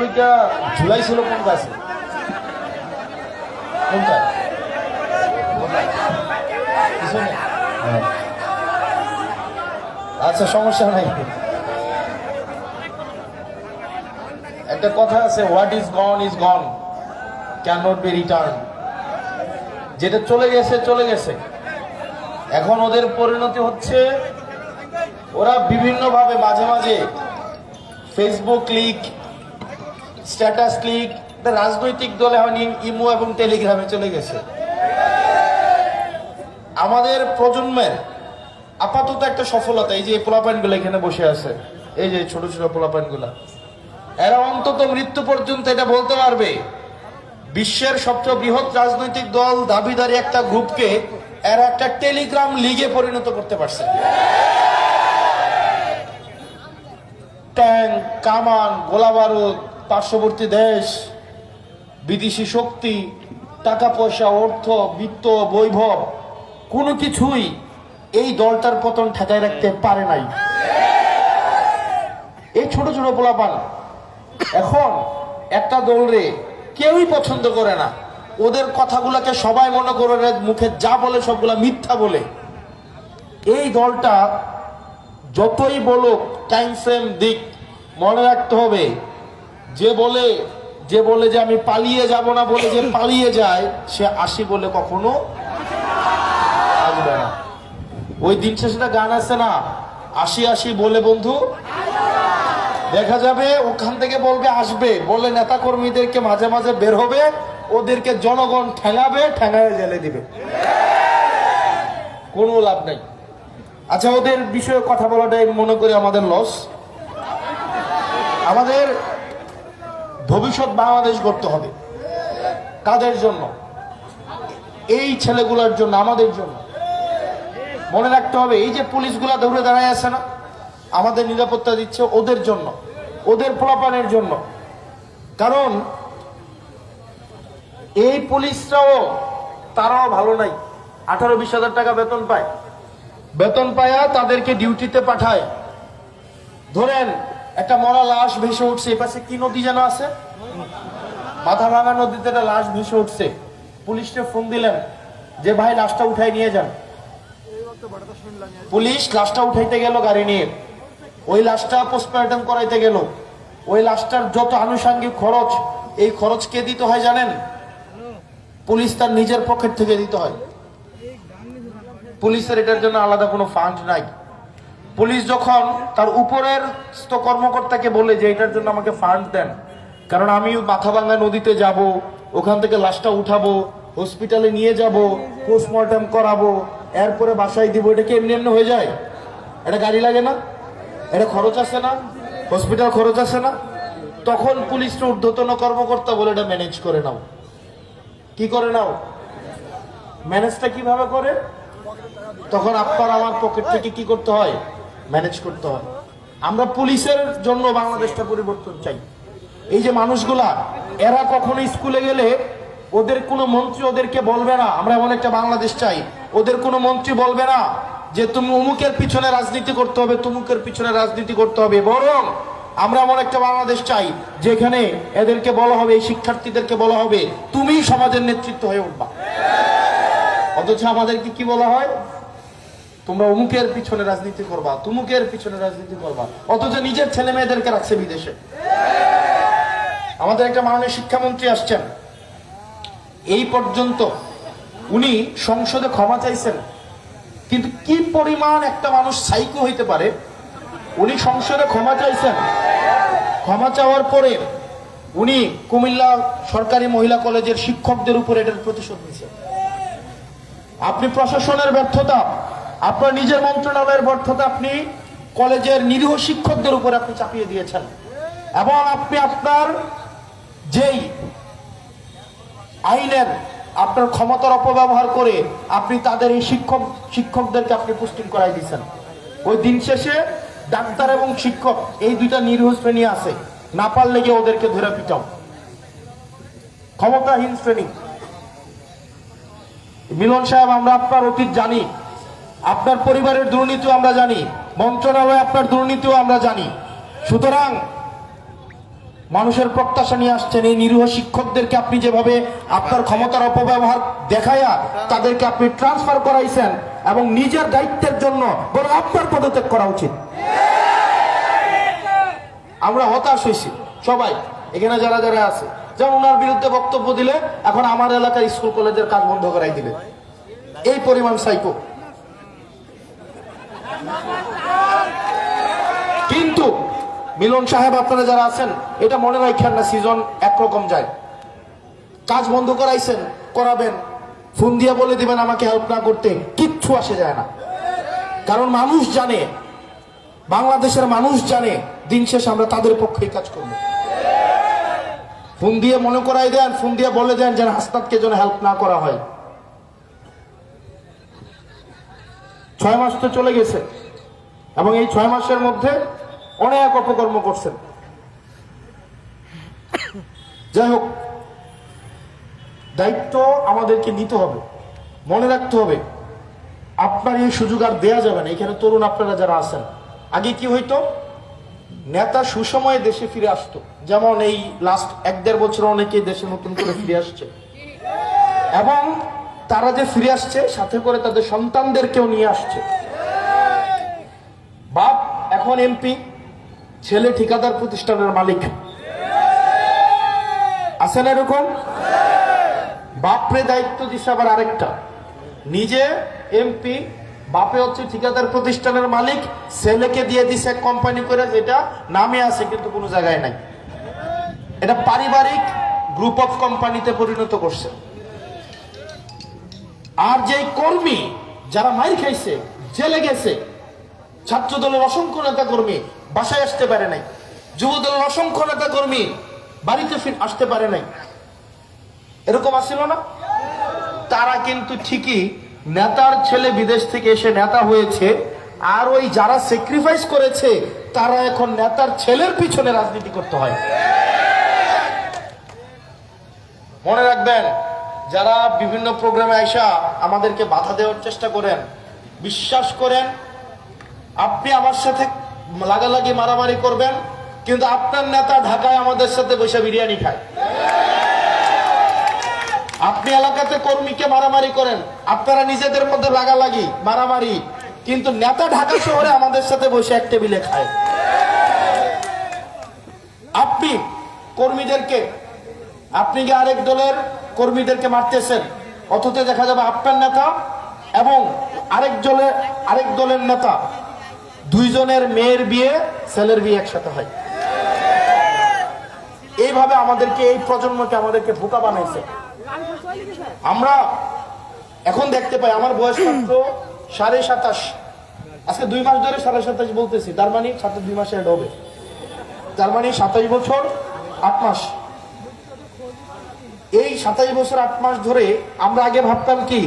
লইকা ঝুলাই ছিল কোন গাছে? কোনটা? আচ্ছা, সমস্যা নাই। একটা কথা আছে, what is gone is gone, can not be return. যেটা চলে গেছে চলে গেছে। এখন ওদের পরিণতি হচ্ছে ওরা বিভিন্নভাবে মাঝে মাঝে ফেসবুক লিক, স্ট্যাটাস লিক, রাজনৈতিক দলে হয় ইমো এবং টেলিগ্রামে চলে গেছে। আমাদের প্রজন্মের আপাতত একটা সফলতা, এই যে পোলাপাইন গুলো এখানে বসে আছে, এই যে ছোট ছোট পোলাপাইন গুলা, এরা অন্তত মৃত্যু পর্যন্ত এটা বলতে পারবে বিশ্বের সবচেয়ে বৃহৎ রাজনৈতিক দল দাবিদারি একটা গ্রুপকে এরা একটা টেলিগ্রাম লিগে পরিণত করতে পারছে। ট্যাঙ্ক, কামান, গোলাবারুদ, পার্শ্ববর্তী দেশ, বিদেশি শক্তি, টাকা পয়সা, অর্থ, বিত্ত, বৈভব, কোনো কিছুই এই দলটার পতন ঠেকায় রাখতে পারে নাই। এই ছোট ছোট পোলাপান এখন একটা দলরে কেউই পছন্দ করে না। ওদের কথাগুলোকে সবাই মনে করে মুখে যা বলে সবগুলা মিথ্যা বলে। এই দলটা যতই বলুক, টাইম ফ্রেম দিক, মনে রাখতে হবে, যে বলে যে আমি পালিয়ে যাব না বলে যে পালিয়ে যায়, সে আসি বলে কখনো আসবে না। ওই দিন শেষে গান আছে না, আসি আসি বলে বন্ধু দেখা যাবে, ওখান থেকে বলবে আসবে বলে নেতা কর্মীদেরকে মাঝে মাঝে বের হবে, ওদেরকে জনগণ ঠেঙাবে, ঠেঙায় জেলে দিবে, কোনো লাভ নাই। আচ্ছা, ওদের বিষয়ে কথা বলাটাই মনে করি আমাদের লস। আমাদের ভবিষ্যৎ বাংলাদেশ গড়তে হবে। কাদের জন্য? এই ছেলেগুলোর জন্য, আমাদের জন্য। মনে রাখতে হবে, এই যে পুলিশগুলা দৌড়ে দাঁড়ায় আছে না, আমাদের নিরাপত্তা দিচ্ছে, ওদের জন্য, ওদের পোলাপানের জন্য। কারণ এই পুলিশরাও, তারাও ভালো নাই। 18-20 হাজার টাকা বেতন পায়, বেতন পায়া তাদেরকে ডিউটিতে পাঠায়। ধরেন একটা মরা লাশ ভেসে উঠছে, এ পাশে কি নদী যেন আছে, মাথাভাঙা নদীতে একটা লাশ ভেসে উঠছে। পুলিশকে ফোন দিলেন যে ভাই লাশটা উঠাই নিয়ে যান। পুলিশ লাশটা উঠাইতে গেল গাড়ি নিয়ে, ওই লাশটা পোস্টমর্টম করাইতে গেল, ওই লাশটার যত আনুষঙ্গিক খরচ, এই খরচ কে দিতে হয় জানেন? পুলিশ তার নিজের পকেট থেকে দিতে হয়। পুলিশের এটার জন্য আলাদা কোনো ফান্ড নাই। পুলিশ যখন তার উপরের কর্মকর্তাকে বলে যে এটার জন্য আমাকে ফান্ড দেন, কারণ আমি মাথাভাঙ্গা নদীতে যাব, ওখান থেকে লাশটা উঠাবো, হসপিটালে নিয়ে যাব, পোস্টমর্টম করাবো, এরপরে বাসায় দিব, এটা কি এমনি এমনি হয়ে যায়? এটা গাড়ি লাগে না? এটা খরচ আছে না? হসপিটাল খরচ আছে না? তখন পুলিশের ঊর্ধ্বতন কর্মকর্তা বলে এটা ম্যানেজ করে নাও। কি করে নাও? ম্যানেজটা কিভাবে করে? তখন আপনার আমার পকেট থেকে কি করতে হয়? ম্যানেজ করতে হয়। আমরা পুলিশের জন্য বাংলাদেশটা পরিবর্তন চাই। এই যে মানুষগুলা, এরা কখনো স্কুলে গেলে ওদের কোনো মন্ত্রী ওদেরকে বলবে না আমরা এমন একটা বাংলাদেশ চাই। ওদের কোনো মন্ত্রী বলবে না যে তুমি অমুকের পিছনে রাজনীতি করতে হবে, তুমুকের পিছনে রাজনীতি করতে হবে। বরং আমরা এমন একটা বাংলাদেশ চাই যেখানে এদেরকে বলা হবে, এই শিক্ষার্থীদেরকে বলা হবে তুমি সমাজের নেতৃত্ব হয়ে উঠবা। অথচ আমাদেরকে কি বলা হয়? তোমরা অমুকের পিছনে রাজনীতি করবা, তুমুকের পিছনে রাজনীতি করবা। অথচ নিজের ছেলে মেয়েদেরকে রাখছে বিদেশে। আমাদের একটা মাননীয় শিক্ষামন্ত্রী আসছেন, এই পর্যন্ত উনি সংসদে ক্ষমা চাইছেন, কিন্তু কি পরিমাণ একটা মানুষ সাইকো হইতে পারে? উনি সংসদে ক্ষমা চাইছেন, ক্ষমা চাওয়ার পরে উনি কুমিল্লা সরকারি মহিলা কলেজের শিক্ষকদের উপর এটার প্রতিশোধ নিয়েছেন। আপনি প্রশাসনের ব্যর্থতা, আপনার নিজের মন্ত্রণালয়ের ব্যর্থতা আপনি কলেজের নিরীহ শিক্ষকদের উপর আপনি চাপিয়ে দিয়েছেন। এবং আপনি আপনার যেই আইনের আপনার ক্ষমতার অপব্যবহার করে আপনি তাদের এই শিক্ষকদেরকে আপনি পোস্টিং করাই দিয়েছেন। ওই দিন শেষে ডাক্তার এবং শিক্ষক এই দুইটা নিরীহ শ্রেণী আছে, না পারলে গিয়ে ওদেরকে ধরে পিটাও। ক্ষমতাহীন শ্রেণী। মিলন সাহেব, আমরা আপনার অতীত জানি, আপনার পরিবারের দুর্নীতিও আমরা জানি, মন্ত্রণালয়ে আপনার দুর্নীতিও আমরা জানি। সুতরাং মানুষের প্রত্যাশা নিয়ে আসছেন। এই নিরীহ শিক্ষকদেরকে আপনি যেভাবে আপনার ক্ষমতার অপব্যবহার দেখাইয়া তাদেরকে আপনি ট্রান্সফার করাইছেন এবং নিজের দায়িত্বের জন্য বরং আপনার পদত্যাগ করা উচিত। আমরা হতাশ হয়েছি সবাই, এখানে যারা যারা আছে, যেমন ওনার বিরুদ্ধে বক্তব্য দিলে এখন আমার এলাকার স্কুল কলেজের কাজ বন্ধ করাই দিবে, এই পরিমাণ সাইকো। কিন্তু মিলন সাহেব, আপনারা যারা আছেন এটা মনে রাখেন না, সিজন একরকম যায়। কাজ বন্ধ করাইছেন, করাবেন, ফোন দিয়ে বলে দিবেন আমাকে হেল্প না করতে, কিচ্ছু আসে যায় না। কারণ মানুষ জানে, বাংলাদেশের মানুষ জানে দিন শেষ আমরা তাদের পক্ষেই কাজ করব। ফোন দিয়ে মনে করাই দেন, ফোন দিয়ে বলে দেন যেন হাসনাতকে যেন হেল্প না করা হয়। 6 মাস তো চলে গেছে এবং এই 6 মাসের মধ্যে অনেক অপকর্ম করছেন। যাই হোক, দায়িত্ব আমাদেরকে নিতে হবে, মনে রাখতে হবে আপনার এই সুযোগ আর দেয়া যাবে না। এখানে তরুণ আপনারা যারা আছেন, আগে কি হইতো, নেতা সুসময়ে দেশে ফিরে আসতো, যেমন এই লাস্ট 1-1.5 বছর অনেকে দেশে নতুন করে ফিরে আসছে এবং তারা যে ফিরে আসছে সাথে করে তাদের সন্তানদেরকেও নিয়ে আসছে। বাপ এখন এমপি, ছেলে ঠিকাদার প্রতিষ্ঠানের মালিক, আছেন এরকম? বাপরে দায়িত্ব দিচ্ছে আবার আরেকটা, নিজে এমপি, বাপে হচ্ছে ঠিকাদার প্রতিষ্ঠানের মালিক, ছেলেকে দিয়ে দিছে এক কোম্পানি করে, যেটা নামে আছে কিন্তু কোনো জায়গায় নাই। এটা পারিবারিক গ্রুপ অফ কোম্পানিতে পরিণত করছে। আর যে কর্মী যারা মাইর খাইছে, জেলে গেছে, ছাত্র দলের অসংখ্য নেতা কর্মী বাসায় আসতে পারে নাই, যুব দলের অসংখ্য নেতা কর্মী বাড়িতে আসতে পারে নাই, এরকম আসছিল না? তারা কিন্তু ঠিকই নেতার ছেলে বিদেশ থেকে এসে নেতা হয়েছে, আর ওই যারা স্যাক্রিফাইস করেছে তারা এখন নেতার ছেলের পিছনে রাজনীতি করতে হয়। মনে রাখবেন, যারা বিভিন্ন প্রোগ্রামে আইসা আমাদেরকে বাধা দেওয়ার চেষ্টা করেন, বিশ্বাস করেন আপনি আমার সাথে লাগালাগি মারামারি করবেন, কিন্তু আপনার নেতা ঢাকায় আমাদের সাথে বসে বিরিয়ানি খায়। আপনি এলাকাতে কর্মীকে মারামারি করেন, আপনারা নিজেদের মধ্যে লাগালাগি মারামারি, কিন্তু নেতা ঢাকা শহরে আমাদের সাথে বসে এক টেবিলে খায়। আপনি কর্মীদেরকে, আপনি কি আরেক দলের কর্মীদেরকে মারতেছেন, অথচ দেখা যাবে আপনার নেতা এবং আরেক দলের নেতা, দুইজনের মেয়ের বিয়ে, ছেলের বিয়ে একসাথে হয়। এইভাবে আমাদেরকে, এই প্রজন্মকে আমাদেরকে বোকা বানাইছে। আমরা এখন দেখতে পাই, আমার বয়স মাত্র 27.5, আজকে 2 মাস ধরে 27.5 বলতেছি, তার মানে 2 মাসে এড হবে, তার মানে 27 বছর 8 মাস। এই 27 বছর 8 মাস ধরে আমরা আগে ভাবতাম কি,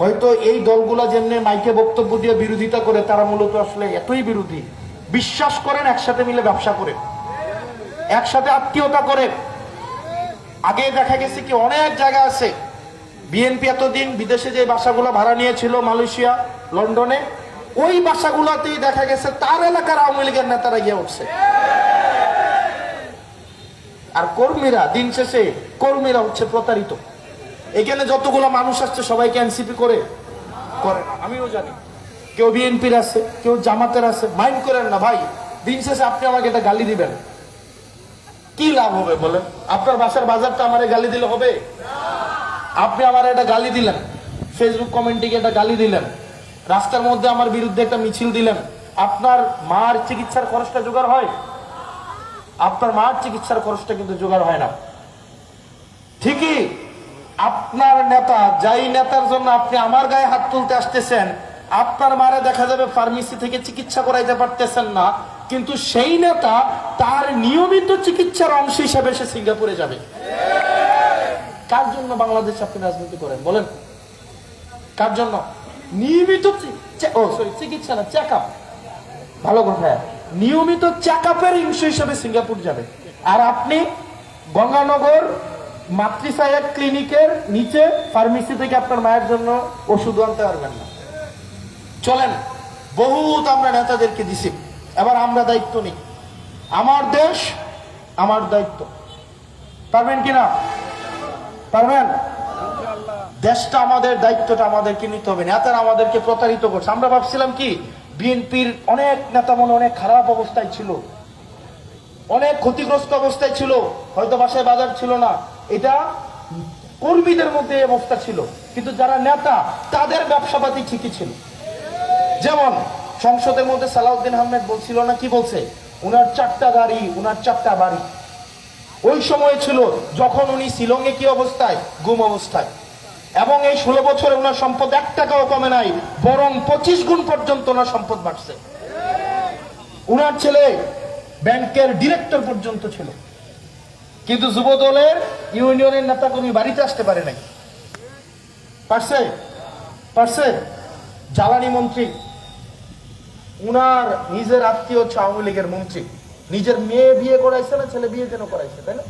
হয়তো এই দলগুলা যেমনি মাইকে বক্তব্য দিয়ে বিরোধিতা করে, তারা মূলত আসলে এতই বিরোধী, বিশ্বাস করেন একসাথে মিলে ব্যবসা করে, একসাথে আত্মীয়তা করে। আগে দেখা গেছে কি, অনেক জায়গা আছে বিএনপি এতদিন বিদেশে যে বাসাগুলো ভাড়া নিয়েছিল মালয়েশিয়া, লন্ডনে, ওই বাসাগুলোতেই দেখা গেছে তার এলাকার আওয়ামী লীগের নেতারা গিয়ে উঠছে। আর কর্মীরা, দিন শেষে কর্মীরা হচ্ছে প্রতারিত। এখানে যতগুলো মানুষ আসছে সবাইকে এনসিপি করে, আমিও জানি, কেউ বিএনপির আছে, কেউ জামাতের আছে, মাইন্ড করেন না ভাই। দিন শেষে আপনি আমাকে এটা গালি দিবেন, কি লাভ হবে বলেন? আপনার বাসার বাজারটা আমারে গালি দিলে হবে? আপনি আমার একটা গালি দিলেন, ফেসবুক কমেন্টে একটা গালি দিলেন, রাস্তার মধ্যে আমার বিরুদ্ধে একটা মিছিল দিলেন, আপনার মার চিকিৎসার খরচটা জোগাড় হয়? আপনার মার চিকিৎসার খরচটা কিন্তু জোগাড় হয় না। ঠিকই আপনার নেতা, যাই নেতার জন্য আপনি আমার গায়ে হাত তুলতে আসতেছেন, আপনার মারে দেখা যাবে ফার্মেসি থেকে চিকিৎসা করাইতে পারতেছেন না, কিন্তু সেই নেতা তার নিয়মিত চিকিৎসার অংশ হিসাবে সে সিঙ্গাপুরে যাবে। কার জন্য বাংলাদেশে আপনি রাজনীতি করেন বলেন? কার জন্য? নিয়মিত চিকিৎসা না, চেক আপ, ভালো কথা, নিয়মিত চেক আপের অংশ হিসাবে সিঙ্গাপুর যাবে। আর আপনি গঙ্গানগর মাতৃসায়া ক্লিনিকের নিচে ফার্মেসি থেকে আপনার মায়ের জন্য ওষুধ আনতে পারবেন না। চলেন, বহুত আমরা নেতাদেরকে দিছি, এবার আমরা দায়িত্ব নিই। আমার দেশ, আমার দায়িত্ব। পারবেন কিনা? পারবেন? দেশটা আমাদের, দায়িত্বটা আমাদেরকে নিতে হবে। নেতারা আমাদেরকে প্রতারিত করছে। আমরা ভাবছিলাম কি বিএনপির অনেক নেতা মনে অনেক খারাপ অবস্থায় ছিল, অনেক ক্ষতিগ্রস্ত অবস্থায় ছিল, হয়তো বাসায় বাজার ছিল না, এটা কর্মীদের মধ্যে অবস্থা ছিল, কিন্তু যারা নেতা তাদের ব্যবসাপাতি ঠিকই ছিল। যেমন সংসদের মধ্যে সালাউদ্দিন আহমেদ বলছিল না, কি বলছে, উনার 4টা গাড়ি, উনার 4টা বাড়ি। ওই সময় ছিল যখন উনি শিলংয়ে কি অবস্থায়, গুম অবস্থায়। এবং এই 16 বছরে ওনার সম্পদ 1 টাকাও কমে নাই, বরং 25 গুণ পর্যন্ত ওনার সম্পদ বাড়ছে। উনার ছেলে ব্যাংকের ডিরেক্টর পর্যন্ত ছিল, কিন্তু যুব দলের ইউনিয়নের নেতাকর্মী বাড়িতে আসতে পারে নাই। পারছে? পারছে? জ্বালানি মন্ত্রী, উনার নিজের আত্মীয় আওয়ামী লীগের মন্ত্রী, নিজের মেয়ে বিয়ে করাইছে না ছেলে বিয়ে কেন করাইছে, তাই না?